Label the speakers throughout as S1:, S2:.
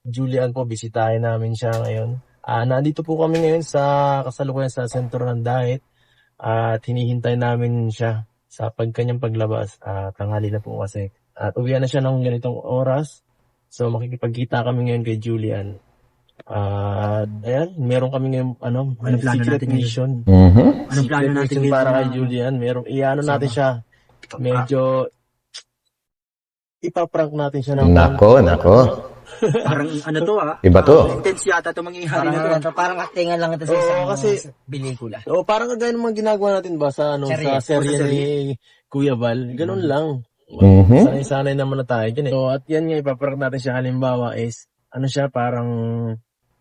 S1: Julian po, bisitahin namin siya ngayon. Nandito po kami ngayon sa kasalukuyan sa sentro ng Dait at hinihintay namin siya sa kanyang paglabas. Tanghali na po kasi. At uwian na siya ng ganitong oras. So makikipagkita kami ngayon kay Julian. Ayan, meron kami ngayon
S2: plano
S1: secret
S2: natin
S1: mission.
S2: Anong plano
S1: Secret
S2: natin
S1: mission
S2: ngayon?
S1: para kay Julian. Natin siya. Medyo ipaprank natin siya ng
S3: Nako.
S2: Parang ano to
S3: Iba to.
S2: Intense yata ito mangyayari na to.
S4: Parang actingan lang ito sa
S1: Oo,
S4: isang
S1: kasi
S4: pelikula.
S1: parang kagaya ng mga ginagawa natin ba sa
S4: Serye.
S1: sa serye
S2: Sa
S1: ni Kuya Val. Ganun lang.
S3: Mhm.
S1: Sanay-sanay naman na tayo dyan eh. So, at yan nga, ipaprank natin siya halimbawa is, parang,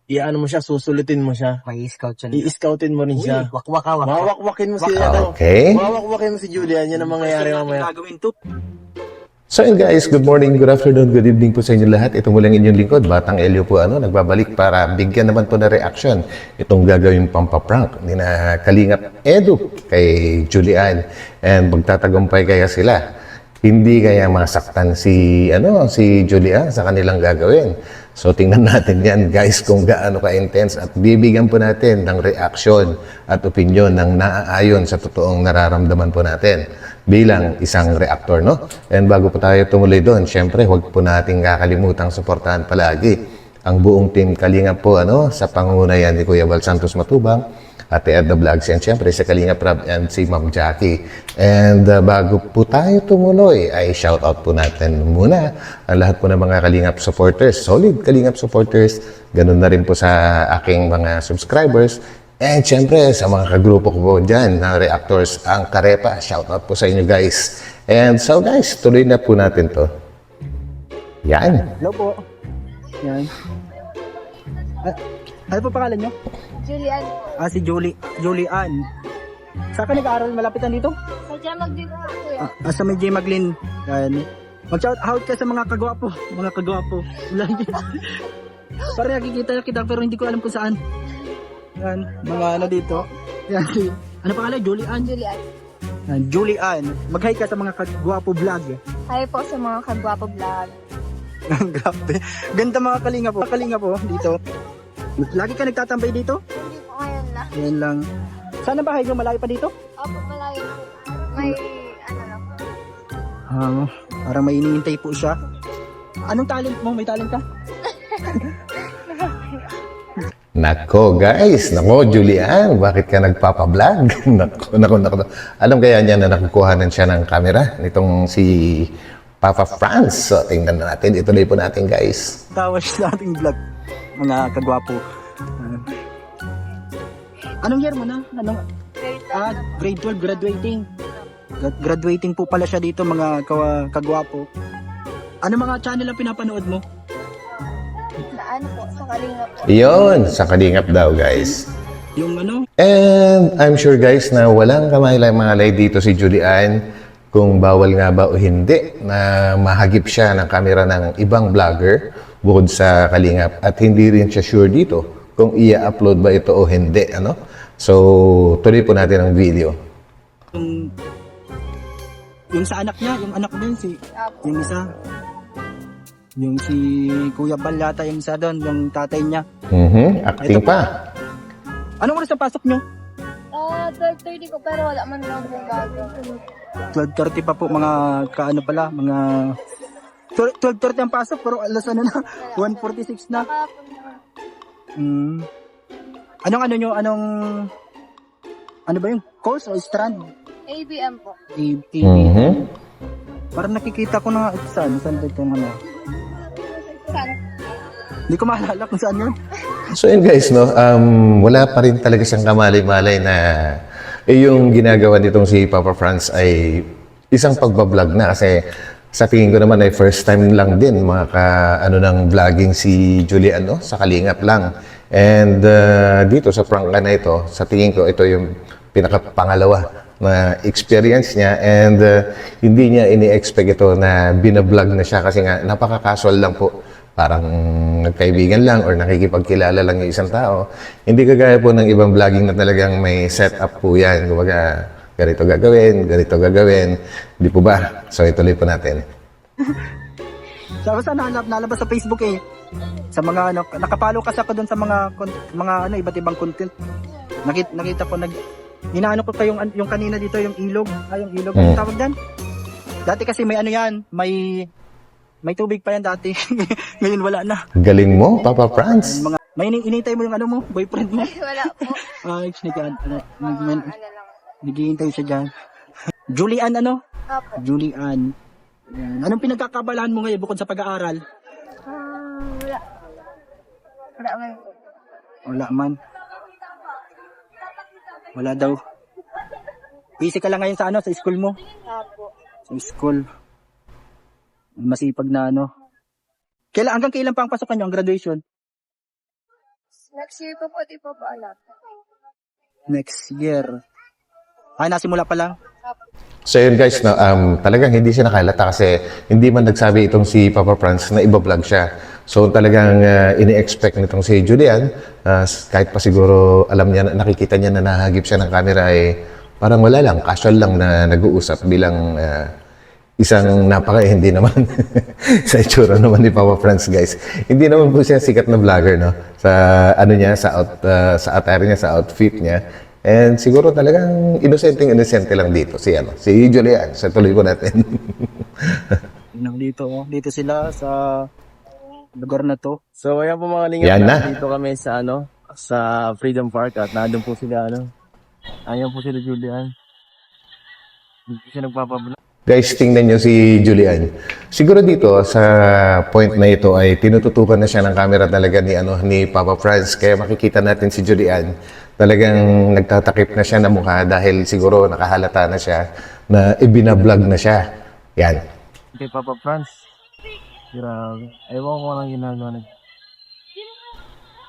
S1: mo siya, susulitin mo siya.
S4: May scout siya.
S1: I-scoutin mo rin siya.
S4: Wakwaka.
S1: Mawakwakin mo si,
S3: Okay.
S1: mawakwakin mo si Julian. Yan ang mangyayari mamaya.
S2: Gagawin to.
S3: So yun guys, good morning, good afternoon, good evening po sa inyo lahat. Ito muli ang inyong lingkod, Batang Elio po nagbabalik para bigyan naman po na reaction itong gagawin pampaprank ni na Kalingap Edu kay Julian. And magtatagumpay kaya sila. Hindi kaya masaktan si Julian sa kanilang gagawin. So tingnan natin yan guys kung gaano ka-intense at bibigyan po natin ng reaction at opinion ng naaayon sa totoong nararamdaman po natin bilang isang reactor, no? And bago po tayo tumuloy doon, syempre huwag po nating kakalimutang suportahan palagi ang buong team Kalingap po sa pangunayan ni Kuya Val Santos Matubang, Ate Edna Vlogs, and syempre sa Kalingap Rab and si Ma'am Jackie. And bago po tayo tumuloy, ay shoutout po natin muna ang lahat po ng mga Kalingap supporters, solid Kalingap supporters, ganun na rin po sa aking mga subscribers, and syempre sa mga kagrupo ko po dyan na reactors, ang Karepa, shoutout po sa inyo guys. And so guys, tuloy na po natin to. Yan.
S2: Hello po. Yan. Ano po pangalan nyo?
S5: Julian,
S2: Si Julian. Saan ka nag-aaral? Malapitan dito?
S5: sadya mag-dito po kuya.
S2: Sa may J. Maglin. Yan. Mag-shout out ka sa mga kagwapo. Mga kagwapo. Parang nakikita kita pero hindi ko alam kung saan. Yan. Mga dito. Yan. Ano pangalan? Julian.
S5: Julian.
S2: Yan. Julian. Mag-hi ka sa mga kagwapo vlog.
S5: Hi po sa mga kagwapo vlog.
S2: Grabe. Ganda mga kalinga po. Kalinga po dito. Lagi ka nagtatambay dito?
S5: Hindi po ngayon na.
S2: Yan lang. Saan ang bahay nyo? Malayo pa dito?
S5: Opo, malayo po. May lang.
S2: Parang may iniintay po siya. Anong talent mo? May talent ka?
S3: Nako guys, Julian, bakit ka nagpapablog? Nako. Alam kaya niya na nakukuhanan siya ng camera nitong si Papa Franz. So tingnan na natin, ituloy po natin guys.
S2: Tawas sa ating vlog. Mga kagwapo. Anong year mo na? Grade 12, graduating. Graduating po pala siya dito mga kagwapo. Ano mga channel ang pinapanood mo?
S5: Saan po? Sa Kalingap po.
S3: Iyon, sa Kalingap daw guys.
S2: Yung ano?
S3: And I'm sure guys na walang kamalay dito si Julian kung bawal nga ba o hindi na mahagip siya ng camera ng ibang vlogger bukod sa Kalingap, at hindi rin siya sure dito kung i-upload ba ito o hindi, So, tuloy po natin ang video.
S2: Yung sa anak niya, yung anak ko din, yung isa. Yung si Kuya Bal yata, yung isa doon, yung tatay niya.
S3: Acting
S2: Ito
S3: pa.
S2: Anong oras ang pasok niyo?
S5: 12:30 po pero wala man lang po bago.
S2: 12:30 pa po mga mga 12:30 ang pasok pero alas na 1:46 na. Anong ano ba yung course o strand?
S5: ABM po.
S2: ABM. Parang nakikita ko na saan ba itong
S5: Saan?
S2: Hindi ko maalala kung saan yun.
S3: So yun guys, wala pa rin talaga siyang kamalay-malay na yung ginagawa nitong si Papa Franz ay isang pagbablog na, kasi sa tingin ko naman ay first time lang din ng vlogging si Julian sa Kalingap lang. And dito sa prank na ito, sa tingin ko ito yung pinakapangalawa na experience niya, and hindi niya ini-expect ito na binablog na siya, kasi nga napaka-casual lang po. Parang nagkaibigan lang or nakikipagkilala lang yung isang tao. Hindi kagaya po ng ibang vlogging na talagang may setup po yan. Kumbaga, ganito gagawin. Di po ba? So, ituloy po natin.
S2: Basta nalabas sa Facebook eh. Sa mga ano, nakapalo kasi ako doon sa mga ano, iba't ibang content. Nakita ko inaano ko pa yung kanina dito yung ilog. Yung ilog. Ang tawag diyan. Dati kasi may ano yan, may tubig pa yan dati. Ngayon wala na.
S3: Galing mo, Papa Franz.
S2: May inintay mo yung ano mo, boyfriend mo.
S5: Wala po.
S2: Ay,
S5: Ano lang.
S2: naghihintay siya dyan. Julian ano?
S5: Apo.
S2: Julian. Yan. Anong pinagkakabalahan mo ngayon bukod sa pag-aaral?
S5: Wala. Wala man po.
S2: Wala man. Wala daw. Busy ka lang ngayon sa ano, sa school mo?
S5: Apo.
S2: Sa school. Masipag na ano. Hanggang kailan pa ang pasokan nyo, ang graduation?
S5: Next year po po, di po pa alam.
S2: Next year. Ay, nasimula pa lang.
S3: So yun guys, no, talagang hindi siya nakalata kasi hindi man nagsabi itong si Papa Franz na iba-vlog siya. So talagang ini-expect nitong si Julian, kahit pa siguro alam niya, nakikita niya na nahagip siya ng camera, parang wala lang, casual lang na nag-uusap bilang isang hindi naman sa itsura naman ni Papa Franz guys. Hindi naman po siya sikat na vlogger, no? Sa ano niya, sa attire niya, sa outfit niya. And siguro talagang inosente lang dito si Julian. So tuloy ko natin.
S2: Dito sila sa lugar na to.
S1: So ayan po mga lingap,
S3: Yan na.
S1: dito kami sa sa Freedom Park at nandun po sila ayan po sila Julian. Hindi siya nagpapablog.
S3: Guys, tingnan nyo si Julian. Siguro dito sa point na ito ay tinututukan na siya ng camera talaga ni Papa Franz. Kaya makikita natin si Julian. Talagang nagtatakip na siya ng mukha dahil siguro nakahalata na siya na ibinablog na siya. Yan.
S1: Kay Papa Franz. Grabe. Ewan ko anong ginagawa nila.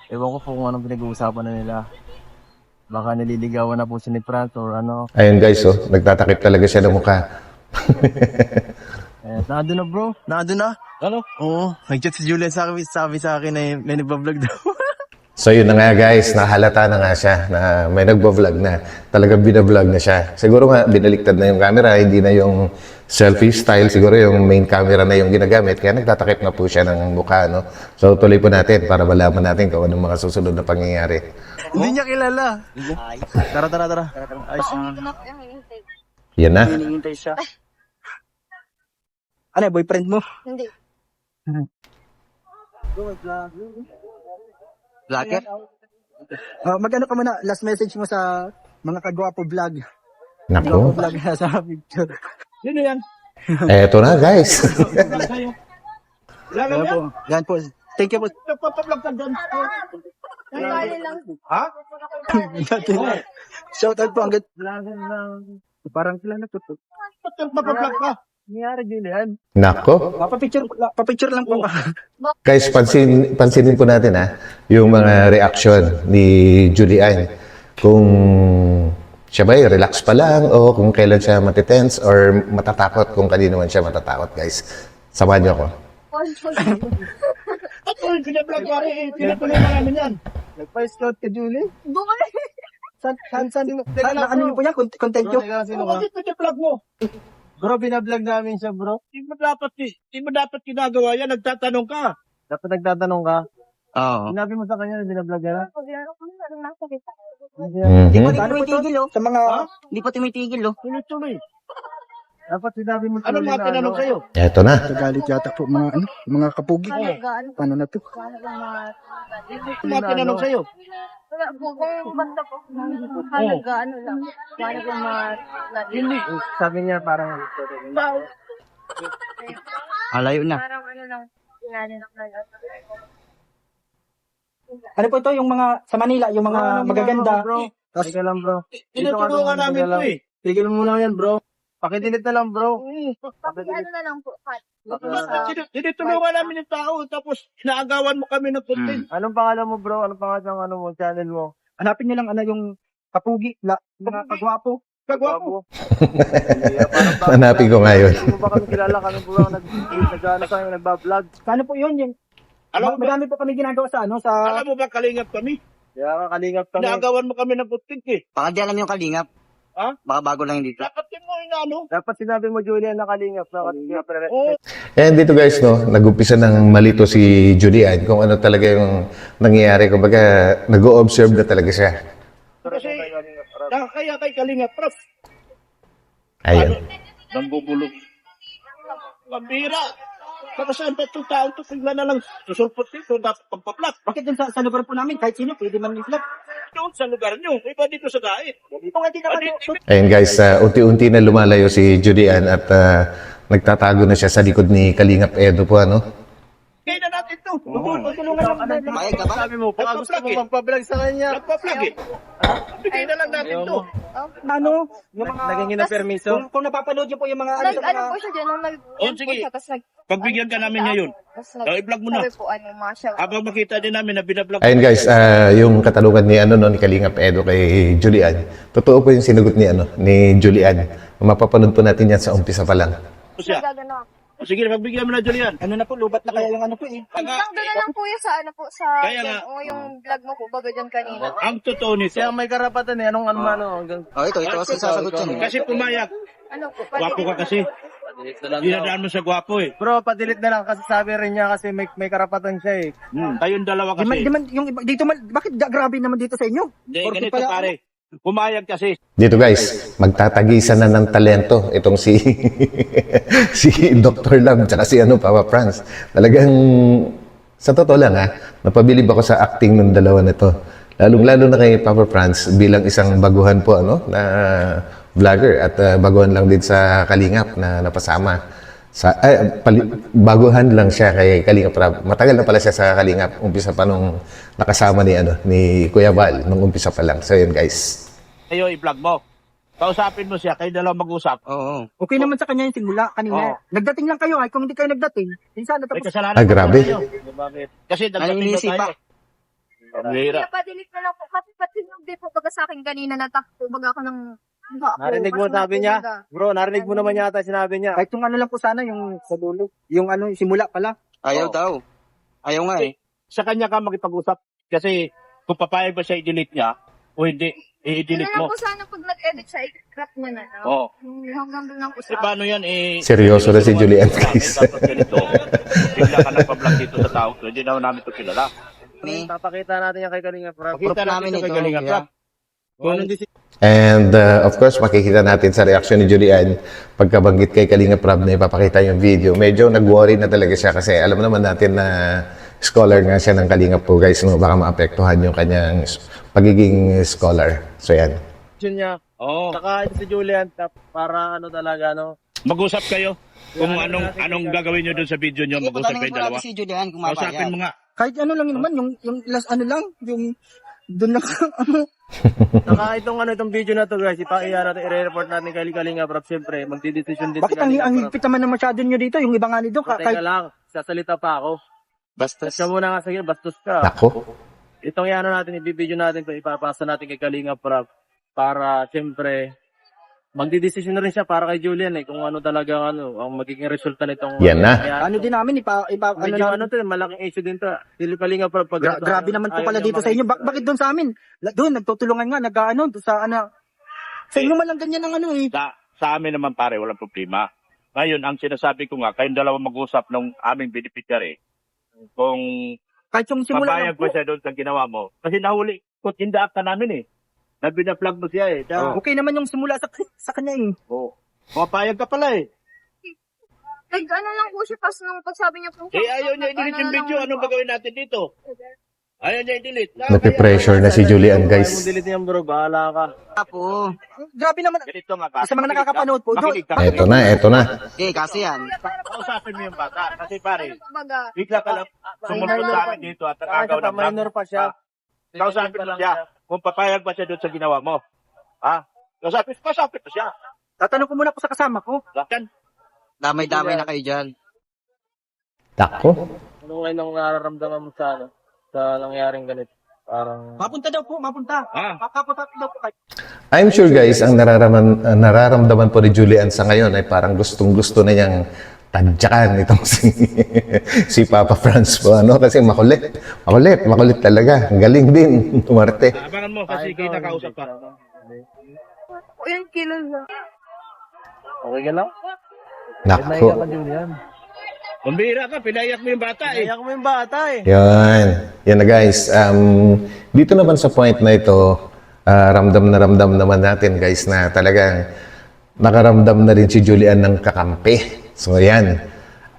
S1: Ewan ko po kung anong pinag-uusapan na nila. Baka nililigawan na po si ni Franz or ano.
S3: Ayun guys, nagtatakip talaga siya ng mukha.
S1: Nado na bro. Nado na. Ano? Oo. Nag-chat si Julian sabi sa akin na may nagbablog daw.
S3: So yun na nga guys, nahalata na nga siya na may nagbablog na. Talagang binablog na siya. Siguro nga, binaliktad na yung camera, hindi na yung selfie style. Siguro yung main camera na yung ginagamit. Kaya nagtatakip na po siya ng mukha, no? So tuloy po natin para malaman natin kung anong mga susunod na pangyayari.
S1: Hindi niya kilala. Tara. Ayos.
S3: Yan na.
S2: Hinihintay siya. Ano, boyfriend mo?
S5: Hindi.
S2: Vlogger? Magano ka muna, last message mo sa mga kagwapo vlog.
S3: Naku.
S2: Vlog na sa picture. Sino yan?
S3: Eto na guys.
S2: Yan po. Yan po. Thank you po.
S6: Nagpapablog ka doon.
S5: Nagkali lang.
S6: Ha?
S2: Shout out po hanggang. Parang kilala po to.
S6: Ba't nagpapablog ka?
S2: Nangyari Julian.
S3: Nako.
S2: Papicture lang po.
S3: Guys, pansinin po natin yung mga reaction ni Julian. Kung siya ba relax pa lang o kung kailan siya matitense or matatakot kung kanino man siya matatakot guys. Samahan niyo ako.
S6: At kung pinablog ka rin, pinatuloy mo namin yan.
S2: Nagpa-scout ka Julie?
S5: Doon.
S2: Saan? Ano yun po yan? Content nyo?
S6: Bakit pinablog mo?
S1: Bro, binablog namin siya bro.
S6: Di mo dapat ginagawa yan, nagtatanong ka.
S1: Dapat nagtatanong ka.
S2: Oo.
S1: Sinabi mo sa kanya na binablog ka na.
S5: Pag yan ako, anong nasa kita?
S2: Hindi
S3: Mhm.
S2: pa tumitigil oh. Sa mga...
S7: Hindi pa tumitigil, oh.
S6: Tuloy-tuloy.
S1: Dapat sinabi mo sa
S6: Ano mga tinanong sa'yo?
S3: Eto na.
S2: Kagalit yata po mga kapugi.
S5: Gaano?
S2: Paano na to?
S5: Gaano ba mga...
S6: Ano mga tinanong sa'yo?
S5: Wala po. Kung basta po. Halaga, ano lang. Gaano ba mga...
S6: Hindi.
S1: Sabi niya parang
S7: Alayo na.
S5: Parang ano lang. Sinali lang na lang.
S2: Ano po ito yung mga... Sa Manila, yung mga magaganda.
S1: bro.
S2: Tapos,
S1: Teka lang bro.
S6: Tinutulungan namin ito eh.
S1: Tigil mo muna yan bro. Pakitinit na lang bro.
S5: Paki ano na lang po. Cut.
S6: Tinutulungan namin yung tao, tapos inaagawan mo kami ng content.
S1: Anong pangalan mo bro? Anong pangalan ng channel mo?
S2: hanapin nyo lang yung kapugi, mga kagwapo.
S6: Kagwapo.
S3: Hanapin ko ngayon.
S1: Kung ba kami kilala, kami po lang nagbablog.
S2: Paano po yun?
S6: Alam mo ba,
S2: Marami po kami ginagawa sa
S6: alam mo ba kalingap kami?
S1: Kaya kalingap kami.
S6: Inaagawan mo kami ng content eh.
S7: Baka di alam yung kalingap.
S6: Ha?
S7: Baka bago lang dito.
S6: Dapat din mo inaano.
S1: Dapat sinabi mo Julian na kalingap.
S6: Oo.
S3: And dito guys, no, nag-umpisa ng malito si Julian kung ano talaga yung nangyayari. Kumbaga, nag-o-observe na talaga siya.
S6: Kasi, kaya kay Kalinga, prof.
S3: Ayun.
S6: Nambubulog. Pambira. Saan pa itong tao ito? Tignan na lang. Susulpot dito. Dapat pagpa-plug.
S2: Bakit dun sa lugar po namin, kahit sino, pwede man i-vlog.
S6: Doon sa lugar nyo. Iba dito sa dait.
S2: Dito nga din naman.
S3: Ayun guys, unti-unti na lumalayo si Julian at nagtatago na siya sa likod ni Kalingap Edo po, ano?
S6: Kaya na natin ito. Tulungan lang natin.
S7: Mayag ka ba?
S4: Sabi mo, baka gusto mo magpa-vlog sa kanya.
S6: Nagpa-plug eh. Bigay na lang natin ito.
S2: Ano? Yung mga...
S4: Naging na permiso.
S2: Kung napapanood niyo po yung mga...
S5: Nag, ano po siya dyan, nung nag,
S6: Oh, sige.
S5: tapos nag,
S6: Pagbigyan ka namin ngayon.
S5: tapos
S6: I-vlog mo na.
S5: sabi po, ano, Marshall.
S6: Habang makita din namin na binablog.
S3: Ayun guys, yung katanungan ni ano no ni Kalingap Edo kay Julian. Totoo po yung sinagot ni ano ni Julian. Mapapanood po natin yan sa umpisa pa lang.
S6: Siya.
S5: Gagano.
S6: O, sige, pagbigyan mo na, Julian.
S2: Ano na po, lubat na kaya yung ano po eh.
S5: Hanggang doon na lang po yung sa, ano po, sa,
S6: Kaya nga.
S5: o yung vlog mo po, baga dyan kanina.
S6: Ang totoo nito.
S4: Siya ang may karapatan eh. Anong ano. Hanggang...
S7: Oh, ito ang sasagot yan.
S6: Kasi pumayag.
S5: Ano po,
S6: Gwapo ka kasi.
S4: Padelete na lang daw.
S6: Dinadaan mo sa gwapo eh.
S4: Bro, padelete na lang kasi sabi rin niya kasi may karapatan siya eh.
S6: Kayong dalawa
S2: Di man,
S6: kasi.
S2: di man, yung, iba- dito man, bakit grabe naman dito sa inyo?
S6: Hindi,
S2: Porke
S6: ganito
S2: pala-
S6: pare. Pumayag kasi.
S3: Dito guys, magtatagisan na ng talento itong si si Dr. Love tsaka si ano Papa Franz. Talagang sa totoo lang napabilib ako sa acting ng dalawa nito. Lalong-lalo na kay Papa Franz bilang isang baguhan po ano na vlogger at baguhan lang din sa Kalingap na napasama. Baguhan lang siya kay Kalingap Rab. Matagal na pala siya sa Kalingap. Umpisa pa nung nakasama ni Kuya Val nung umpisa pa lang. So yun guys.
S6: Kayo i-vlog mo. Kausapin mo siya. Kayo dalawa mag-usap.
S7: Oo.
S2: Okay naman sa kanya yung simula kanina.
S6: Oo.
S2: Nagdating lang kayo ay kung hindi kayo nagdating. Minsan
S6: May
S2: natapos.
S6: kasalanan
S3: Grabe.
S6: tayo. Bakit? Kasi
S7: Ano
S6: nagdating na
S7: iniisip
S6: tayo.
S7: pa?
S6: Ang hira.
S5: Kaya pa-delete na lang po, kasi pati yung di po, baga sa akin kanina, natakpo, baga ako ng,
S4: Narinig mo sabi niya? Bro, narinig mo naman yata sinabi niya.
S2: Kahit yung ano lang po sana, yung sa dulo. Yung ano, yung simula pala.
S7: Ayaw
S6: Oo.
S7: daw. Ayaw nga eh.
S6: Sa kanya ka makipag-usap. Kasi kung papayag ba siya i-delete niya o hindi, i-delete
S5: Yun lang
S6: mo.
S5: po sana pag nag-edit siya, i-crap niya na. No?
S6: Oo.
S5: Hanggang doon lang po
S6: Kasi
S5: sa
S6: paano yan eh...
S3: Seryoso na si Julian, guys.
S6: Tapos ganito. Bigla ka nagpa-vlog dito sa tao. Hindi naman namin ito kilala.
S4: Papakita natin yan kay Kalinga Prab.
S6: Pakita
S7: Proof namin
S6: natin ito
S7: ito,
S6: kay Kalinga
S7: kuya.
S6: Prab. Kung
S3: And of course, makikita natin sa reaction ni Julian pagkabanggit kay Kalinga Prab na ipapakita yung video. Medyo nag-worry na talaga siya kasi alam naman natin na scholar nga siya ng Kalinga po guys. No? Baka maapektuhan yung kanyang pagiging scholar. So yan.
S4: Yun niya.
S6: Oo.
S4: Saka ito si Julian, para ano talaga, no?
S6: Mag-usap kayo kung anong gagawin nyo dun sa video nyo.
S7: Sige,
S6: Mag-usap
S7: patanungin
S6: kayo
S7: mo
S6: dalawa.
S7: natin si Julian kung
S6: Kausapin
S7: mapayag.
S6: mo nga.
S2: Kahit ano lang yun naman, yung last ano lang, yung doon lang, ano.
S4: Saka itong video na to guys, natin, i-report natin kay Kalinga Prab. Siyempre, magdidesisyon din
S2: Bakit ang higpit naman ng masyado nyo dito, yung iba nga nito,
S4: Teka
S2: kahit,
S4: lang, sasalita pa ako.
S7: Basta.
S4: Siya muna nga sige, bastos ka.
S3: Nako.
S4: Itong ano natin, ibibideo natin, ipapasa natin kay Kalinga Prab. Para, siyempre, magdidesisyon na rin siya para kay Julian kung ano talaga ang magiging resulta nitong
S3: Yan na.
S2: ano din namin, ano
S4: Medyo
S2: namin,
S4: ano to, malaking issue din to. Dili Kalinga Prab pag
S2: grabe naman po
S4: ayaw
S2: pala
S4: niya
S2: dito sa inyo. Bakit doon sa amin? Doon, nagtutulungan nga, nag-ano, doon sa ano. Sa inyo man lang ganyan ang ano eh.
S6: Sa amin naman pare, walang problema. Ngayon, ang sinasabi ko nga, kayong dalawa mag-usap ng aming beneficiary. Kung
S2: Kahit yung simula
S6: papayag
S2: lang po.
S6: ba siya doon sa ginawa mo. Kasi nahuli, kung tindaak ka namin na binaplag mo siya
S2: Okay naman yung simula sa kanya eh.
S6: Oo. Papayag ka pala
S5: Ano lang po siya, pas nung pagsabi niya po.
S6: ayaw niya i-delete yung video. Anong gagawin natin dito? Ayaw niya i-delete.
S3: Napipressure na si Julian
S4: Ayaw
S3: guys.
S4: mong delete yan bro, bahala ka.
S7: Apo.
S2: Grabe naman.
S6: Ganito nga.
S2: Sa mga nakakapanood po, doon.
S6: Makinig ka.
S3: Eto na.
S7: Eh, kasi yan.
S6: Kausapin mo yung bata. Kasi pare,
S5: Baga,
S6: bigla ka lang sumunod sa amin dito at nagagawa ng vlog.
S4: Minor pa siya.
S6: Kausapin mo siya. Kung papayag ba siya doon sa ginawa mo. Ha? Kausapin mo siya.
S2: Tatanong ko muna po sa kasama ko.
S6: Lakan.
S7: Damay-damay na kayo dyan.
S3: Tako.
S4: Ano ngayon ang nararamdaman mo sa nangyaring ganito? Parang...
S2: Mapunta daw po, mapunta. Papunta daw po kayo.
S3: I'm sure guys, ang nararamdaman po ni Julian sa ngayon ay parang gustong-gusto na niyang tadyakan itong si Papa Franz po. Ano? Kasi makulit talaga. Ang galing din, umarte.
S6: Abangan mo kasi kita kausap pa.
S5: po yung kilo lang.
S4: Okay ka lang?
S3: Nako.
S4: Julian.
S6: Pambira ka, pinayak mo yung bata eh.
S4: Iyak mo yung bata eh.
S3: Yan. Yan na guys. Dito naman sa point na ito, ramdam na ramdam naman natin guys na talagang nakaramdam na rin si Julian ng kakampi. So yan.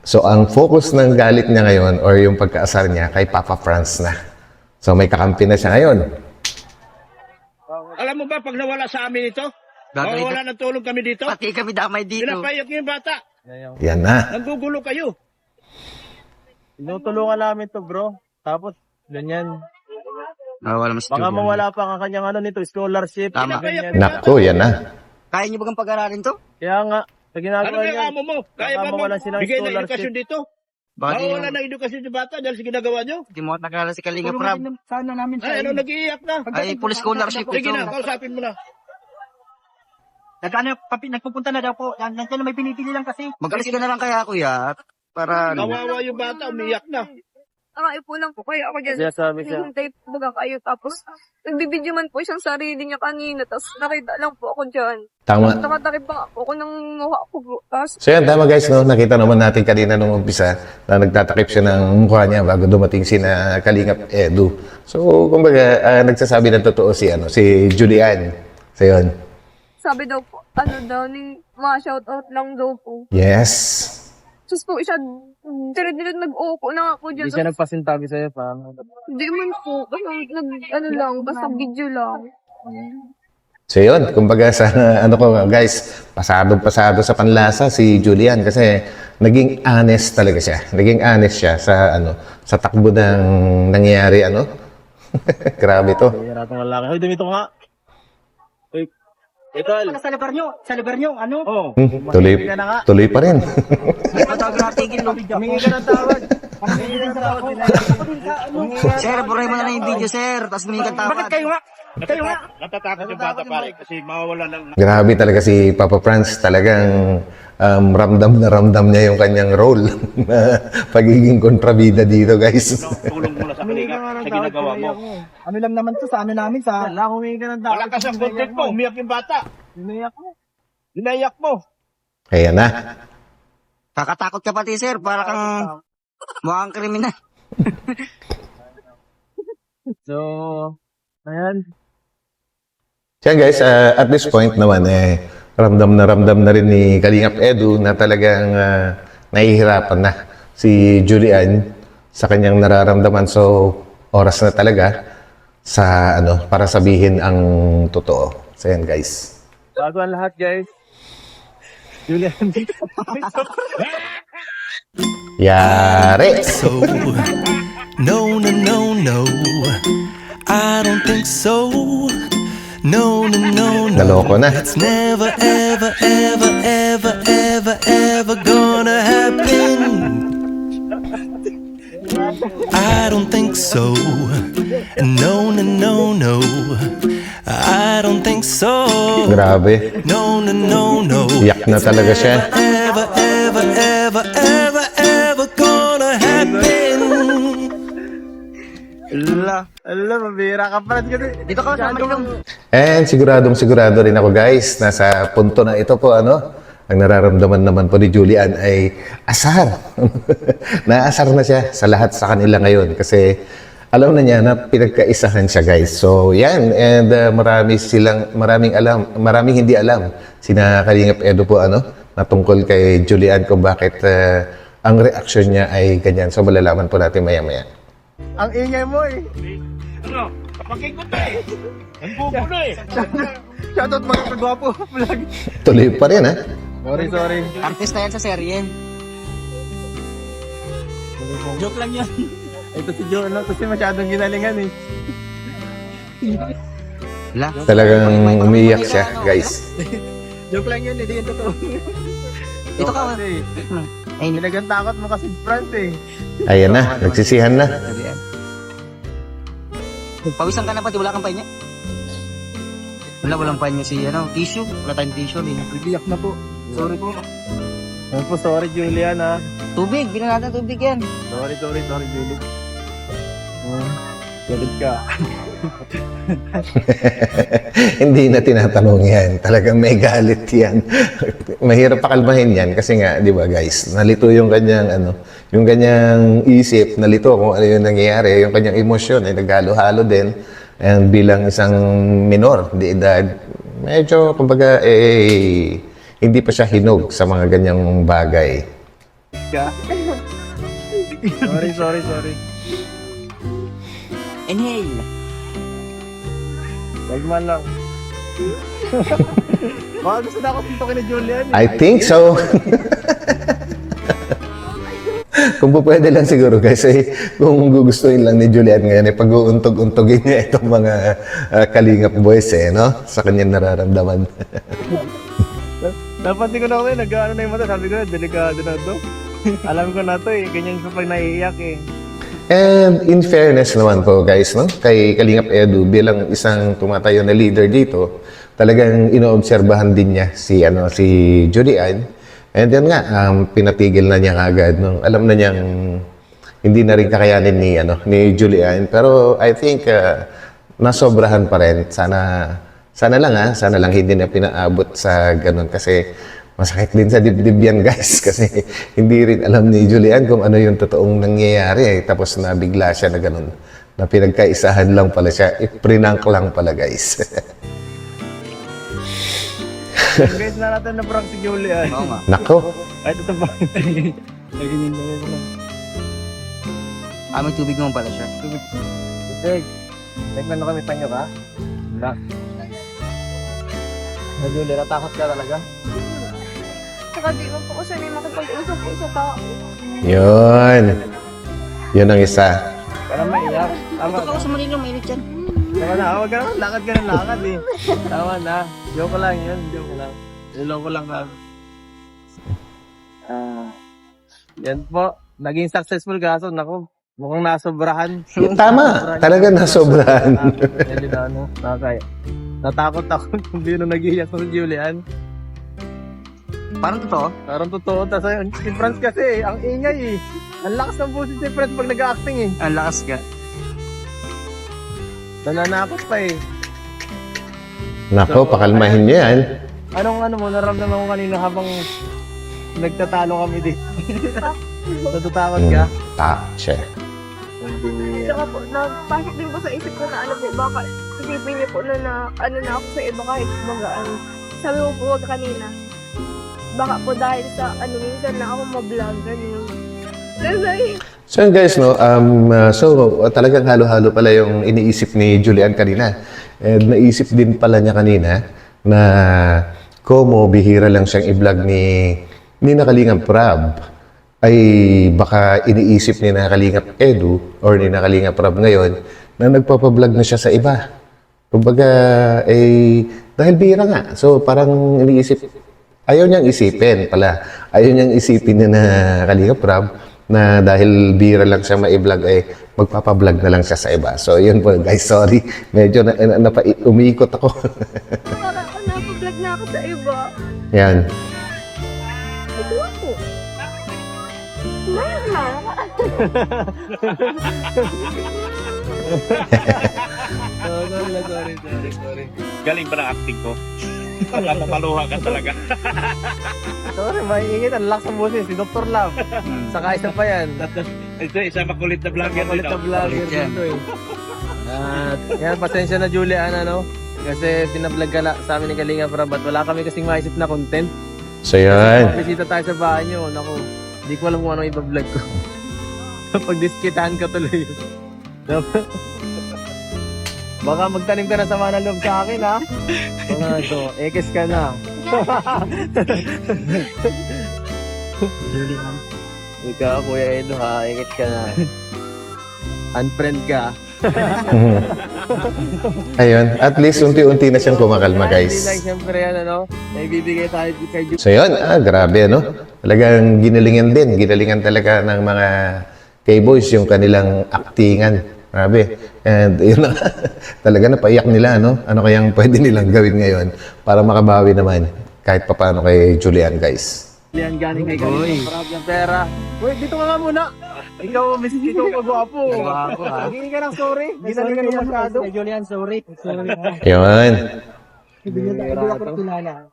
S3: So ang focus ng galit niya ngayon or yung pagkaasar niya kay Papa Franz na. So may kakampi na siya ngayon.
S6: Alam mo ba, pag nawala sa amin ito,
S7: Gagawin
S6: wala ng tulong kami dito,
S7: Pati kami damay dito.
S6: pinapayak niyo yung bata.
S3: Yan na.
S6: Nanggugulo kayo.
S4: Tinutulungan namin to bro. Tapos, ganyan.
S7: Wala mas
S4: Baka mawala pa ang kanyang ano nito, scholarship.
S7: Tama.
S4: Ganyan.
S3: Nako, yan na.
S7: Kaya niyo bagang pag-aralin to?
S4: Kaya nga, sa
S6: Ano
S4: ginagawa
S6: ba
S4: niya.
S6: yung amo mo? Kaya
S4: Baka
S6: ba
S4: mawalan siya ng
S6: bigay ng
S4: scholarship.
S6: edukasyon dito?
S7: Baka di
S6: Wala ng edukasyon yung bata dahil sa ginagawa nyo?
S7: Di mo nakakala si Kalinga
S2: Tulungan
S7: Prab.
S2: din sana namin siya.
S6: Ay, ano, nag-iiyak na.
S7: Ay, police scholarship
S6: Sige
S7: ito.
S6: na, kausapin mo na.
S2: Nagpupunta na daw po. Nandiyan na may pinipili lang kasi.
S7: Magalis ka na lang kaya kuya. Para ano.
S6: Kawawa yung bata, umiyak na.
S5: Nakaipo lang po kayo ako dyan.
S4: Kaya sabi siya,
S5: Hintay po baga kayo. Tapos, nagbibidyo man po siyang sarili niya kanina. Tapos, nakita lang po ako dyan.
S3: Tama.
S5: Nakatakip pa ako ng mukha ko po. Tapos,
S3: So yan, tama guys, no? Nakita naman natin kanina nung umpisa na nagtatakip siya ng mukha niya bago dumating si na Kalingap Edu. So, kumbaga, nagsasabi ng totoo si Julian. So yun.
S5: sabi daw po, ano daw, mga shoutout lang daw po.
S3: Yes.
S5: Tapos po, siya, dire-dire nag-uko na ako dyan.
S4: hindi siya nagpasintabi sa'yo. Paano?
S5: Hindi man po. Basta ano lang, basta video lang.
S3: So yun, kumbaga sa guys, pasado sa panlasa si Julian kasi naging honest talaga siya. Naging honest siya sa takbo ng nangyayari Grabe to.
S4: Hira itong lalaki. Hoy, dumito nga. Hoy, ito.
S2: Sa liver nyo, ano?
S4: Oh,
S3: Tuloy pa rin.
S7: Patawag na tigil no.
S4: humingi ka ng tawad.
S7: Sir, buray mo na lang yung video sir. Tapos humingi ka tawad.
S2: Bakit kayo nga?
S6: Natatakot yung bata pare kasi mawawala ng
S3: Grabe talaga si Papa Franz. Talagang ramdam na ramdam niya yung kanyang role na pagiging kontrabida dito guys.
S6: tulong mula sa kanila sa ginagawa mo.
S2: Ano lang naman to sa ano namin sa...
S4: Wala, humingi ka ng tawad.
S6: Malakas ang content mo, umiyak yung bata.
S4: Hinayak mo.
S6: Dinayak mo.
S3: Kaya na.
S7: Kakatakot ka pati sir. Para kang mukhang kriminal.
S4: So, ayan.
S3: Yan guys, at this point naman ramdam na rin ni Kalingap Edu na talagang nahihirapan na si Julian sa kanyang nararamdaman. So, oras na talaga sa para sabihin ang totoo. So yan guys.
S4: Bago ang lahat, guys. Julian,
S3: Yari!
S8: So, no, no, no, no. I don't think so. No, no, no, no.
S3: Naloko na.
S8: It's never, ever, ever, ever, ever, ever gonna happen. I don't think so. No, no, no, no. I don't think so.
S3: Grabe.
S8: No, no, no, no.
S3: Iyak na talaga siya.
S8: Ever, ever, ever, ever, ever gonna happen.
S4: mabira ka pa.
S7: Dito ka sa Manilong.
S3: And sigurado rin ako guys, nasa punto na ito po ang nararamdaman naman po ni Julian ay asar. Naasar na siya sa lahat sa kanila ngayon kasi alam na niya na pinagkaisahan siya guys. So yan, and maraming hindi alam sina Kalingap Edu po na tungkol kay Julian kung bakit ang reaksyon niya ay ganyan. So malalaman po natin maya-maya.
S4: Ang ingay mo eh.
S6: Ano? Kapag ko eh. Ang bubuno eh.
S4: Shoutout mga kagwapo. Vlog.
S3: Tuloy pa rin
S4: Sorry.
S7: Artista yan sa serye.
S2: Joke lang yan.
S4: Ito si Joe, kasi masyadong ginalingan eh.
S7: Wala.
S3: Talagang umiiyak siya guys.
S2: Joke lang yun, hindi yung totoo.
S7: Dito ka.
S4: Kasi,
S7: Ay,
S4: Pinagantakot mo kasi France eh.
S3: Ayan na, nagsisihan na.
S7: pawisan ka na pati wala kang pahinga. Walang pahinga si tissue. Wala tayong tissue.
S2: Iyak na po. Sorry po.
S4: Ano po, sorry Julian ha.
S7: Tubig. Bilang natin tubig yan.
S4: Sorry Julian. Galit ka.
S3: Hindi na tinatanong yan. Talagang may galit yan. Mahirap pakalmahin yan kasi nga, di ba guys, nalito yung kanyang, yung kanyang isip, nalito kung ano yung nangyayari, yung kanyang emosyon ay naghalo-halo din. And bilang isang minor, di edad, medyo, kumbaga, hindi pa siya hinog sa mga ganyang bagay.
S4: Sorry.
S7: Inhale.
S4: Wagman lang. Baka gusto na ako suntukin ni Julian.
S3: I think so. Kung po pwede lang siguro guys, kung gugustuhin lang ni Julian ngayon, pag-uuntog-untogin niya itong mga kalingap boys, no? Sa kanyang nararamdaman.
S4: Napansin ko na ako nag-ano na yung mata. Sabi ko, delikado na to. Alam ko na to ganyan sa pag naiiyak
S3: And in fairness naman po guys, no? Kay Kalingap Edu bilang isang tumatayo na leader dito, talagang inoobserbahan din niya si Julian. And then nga pinatigil na niya agad nung alam na niyang hindi na rin kakayanin ni Julian. Pero I think nasobrahan pa rin. Sana lang hindi na pinaabot sa ganun kasi masakit din sa dibdib yan guys kasi hindi rin alam ni Julian kung ano yung totoong nangyayari tapos nabigla siya na ganun na pinagkaisahan lang pala siya, iprinank lang pala guys.
S4: Guys, na natin na prank si Julian.
S7: Oo nga.
S3: Nako,
S4: Ay, ito ba? Naginin na rin.
S7: May tubig naman pala siya.
S4: Tubig. Nagman na kami panyo ka? Wala. Na Julian, natakot ka talaga?
S5: Saka di mo po ko sanay makipag-usap po sa tao.
S3: yun ang isa.
S4: Parang maiyak. Tama
S7: Ito ka sa Marino, mainit yan.
S4: Huwag ka naman. Lakad ka ng lakad eh. Tama na. Joke lang yun. Joke lang. Niloko lang ka. Yan po. Naging successful kaso. Naku. Mukhang nasobrahan.
S3: Tama, talaga nasobrahan.
S4: Medyo na nakakaya. Natakot ako hindi na nag-iiyak sa Julian.
S7: Parang totoo.
S4: Parang totoo. Tapos si Franz kasi ang ingay eh. Ang lakas ng boses si Franz pag nag-acting eh.
S7: Ang lakas ka.
S4: Nananakot pa eh.
S3: Nako, pakalmahin niya yan.
S4: Anong mo, naramdaman ko kanina habang nagtatalo kami dito. Natatakot ka?
S3: Siya.
S5: Saka po, nagpasok din po sa isip ko na ano po, baka isipin niyo po na ano na ako sa iba kahit magaan. Sabi ko po wag kanina. Baka po dahil sa minsan na ako ma-vlog, ganun. Kasi,
S3: So yun guys, no, talagang halo-halo pala yung iniisip ni Julian kanina. And naisip din pala niya kanina na Como bihira lang siyang i-vlog ni Nakalingap Prab, ay baka iniisip ni Nakalingap Edu or ni Nakalingap Prab ngayon na nagpapablog na siya sa iba. Kumbaga, dahil bihira nga. So parang iniisip, ayaw niyang isipin pala. Ayaw niyang isipin ni Nakalingap Prab na dahil bihira lang siya ma-i-vlog magpapablog na lang siya sa iba. So yun po guys, sorry. Medyo umiikot ako.
S5: parang napablog na ako sa iba.
S3: Yan.
S5: Ito ako. Mama.
S4: Sorry.
S6: Galing pa ng acting ko. Napapaluha ka talaga.
S4: Sorry, maiingit. Ang lakas ng boses. Si Dr. Love. Saka isa pa yan.
S6: Isa makulit na vlogger.
S4: Makulit na vlogger dito eh. At yan, pasensya na Julian, kasi pinablog ka sa amin ni Kalinga Prab at wala kami kasing maisip na content.
S3: So yan.
S4: Bisita tayo sa bahay nyo. Naku, hindi ko alam kung ano iba-vlog ko. Pag-diskitahan ka tuloy. Baka magtanim ka na sama ng loob sa akin, ha? Mga ito, ekes ka na. Ikaw, Kuya Edo, ha? Ekes ka na. Unfriend ka.
S3: Ayun, at least unti-unti na siyang kumakalma
S4: Hindi
S3: guys.
S4: lang, siyempre, naibibigay tayo kay Julian.
S3: So yun, grabe Talagang ginalingan talaga ng mga K-boys yung kanilang actingan. Grabe. And yun na, talaga napaiyak nila, Ano kayang pwede nilang gawin ngayon para makabawi naman kahit papaano kay Julian, guys.
S4: Julian, galing kay Kalinga. Marami ang pera. Wait, dito ka nga muna. Ikaw, Miss Kiko, magwapo.
S2: Magwapo, ha?
S4: Hindi ka ng sorry. Hindi ka ng masyado.
S2: Julian, sorry. Sorry.
S3: Yun.
S2: Hindi ako kilala.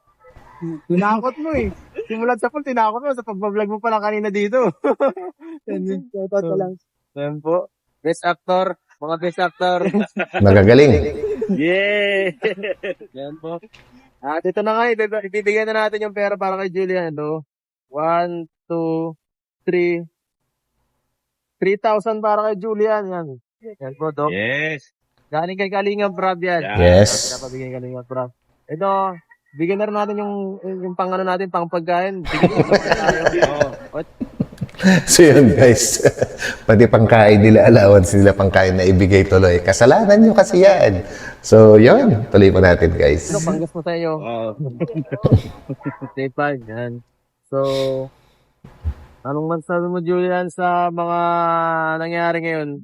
S4: Tinakot mo eh. Simulat sa pool, tinakot mo. Sa pagbablog mo pa lang kanina dito.
S2: Shoutout ka lang.
S4: Yan po. Best actor. Mga best actor.
S3: Magagaling.
S4: Yeah! Yan po. At ito na nga, ibibigyan na natin yung pera para kay Julian. Ito. 1, 2, 3. 3,000 para kay Julian. Yan. Yan po, Doc.
S6: Yes.
S4: Galing kay Kalingap Brab yan.
S3: Yes.
S4: Napabigyan kay Kalingap Brab. Ito, bigyan na rin natin yung pang ano natin, pang pagkain. Bigyan na tayo.
S3: So yun guys, pati pangkain nila, allowance nila pangkain na ibigay tuloy. Kasalanan nyo kasi yan. So yun, tuloy po natin guys.
S4: Ito, panggas mo sa inyo. Stay 5, yan. So, anong masasabi mo, Julian, sa mga nangyari ngayon?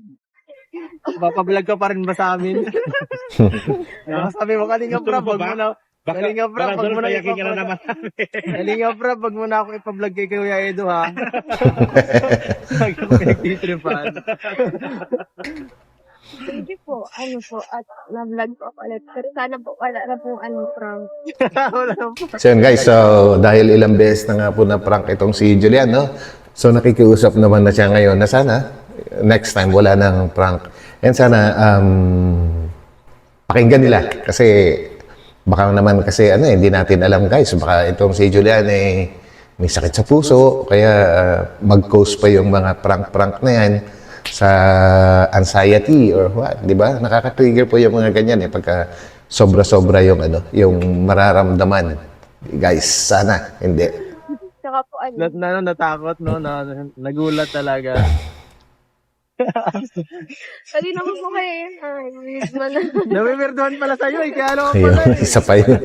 S4: Papablog ka pa rin ba sa amin? Sabi mo, Kalingap Brab, wag mo na. Kalingap Brab, wag mo na ipablog. Kalingap Brab, wag mo na ako ipablog kay Kuya Edo, ha? Wag ako pinagtitripan.
S5: Sige po, at na-vlog po ako ulit. Pero sana po, wala na po prank.
S4: Wala na po.
S3: So yun guys, so dahil ilang beses na nga po na prank itong si Julian, no? So nakikiusap naman na siya ngayon na sana, next time wala nang prank. And sana, pakinggan nila. Kasi, baka naman kasi, hindi natin alam guys, baka itong si Julian may sakit sa puso, kaya mag-cause pa yung mga prank-prank na yan sa anxiety or what, di ba? Nakaka-trigger po yung mga ganyan pagka sobra-sobra yung yung mararamdaman. Guys, sana hindi.
S5: Tsaka po,
S4: Natakot, no? Nagulat talaga.
S5: Sabi naman po kayo yun. Ay, man.
S4: Nawirduhan pala sa'yo, kaya ano
S3: Ayun,
S4: pala
S3: isa pa yun.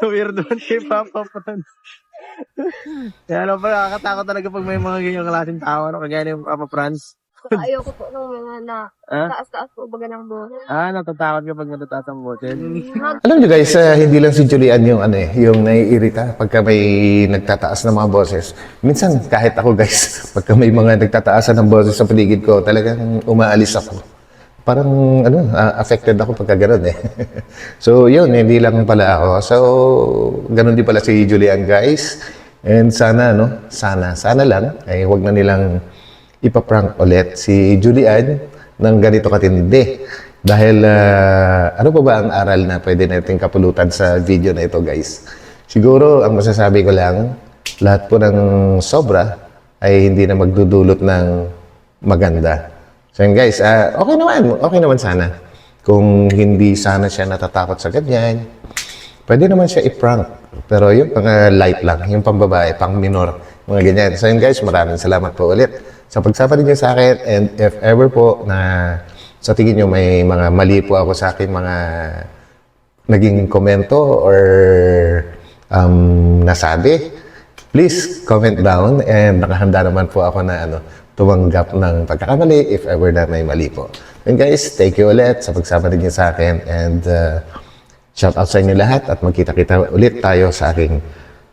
S4: Nawirduhan kay Papa Franz. Kaya ano pala, nakakatakot talaga pag may mga ganyang klaseng tao, kagaya yung Papa Franz.
S5: Ayoko po ng mga taas-taas po baga ng boses.
S4: Natatakot ka pag natataas ang boses.
S3: Alam nyo guys, hindi lang si Julian yung yung naiirita pagka may nagtataas ng mga boses. Minsan kahit ako guys, pagka may mga nagtataasan ng boses sa paligid ko, talagang umaalis ako. Parang affected ako pagka gano'n So yun, hindi lang pala ako. So gano'n din pala si Julian guys. And sana sana lang ay wag na nilang ipaprank ulit si Julian ng ganito katindi. Dahil ano pa ba ang aral na pwede natin kapulutan sa video na ito guys? Siguro ang masasabi ko lang, lahat po ng sobra ay hindi na magdudulot ng maganda. So yun guys, okay naman sana. Kung hindi sana siya natatakot sa ganyan, pwede naman siya i-prank. Pero yung pang light lang, yung pambabae, pang minor, mga ganyan. So yun guys, maraming salamat po ulit sa pagsama ninyo sa akin. And if ever po na sa tingin nyo may mga mali po ako sa akin, mga naging komento or nasabi, please comment down and nakahanda naman po ako na tumanggap ng pagkakamali if ever na may mali po. And guys, thank you ulit sa pagsama ninyo sa akin and shout out sa inyo lahat at magkita-kita ulit tayo sa aking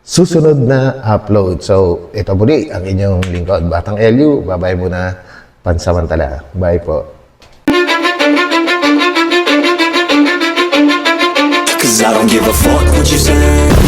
S3: susunod na upload. So, ito muli ang inyong lingkod, Batang Elio. Bye-bye muna pansamantala. Bye po.
S8: 'Cause I don't give a fuck what you say.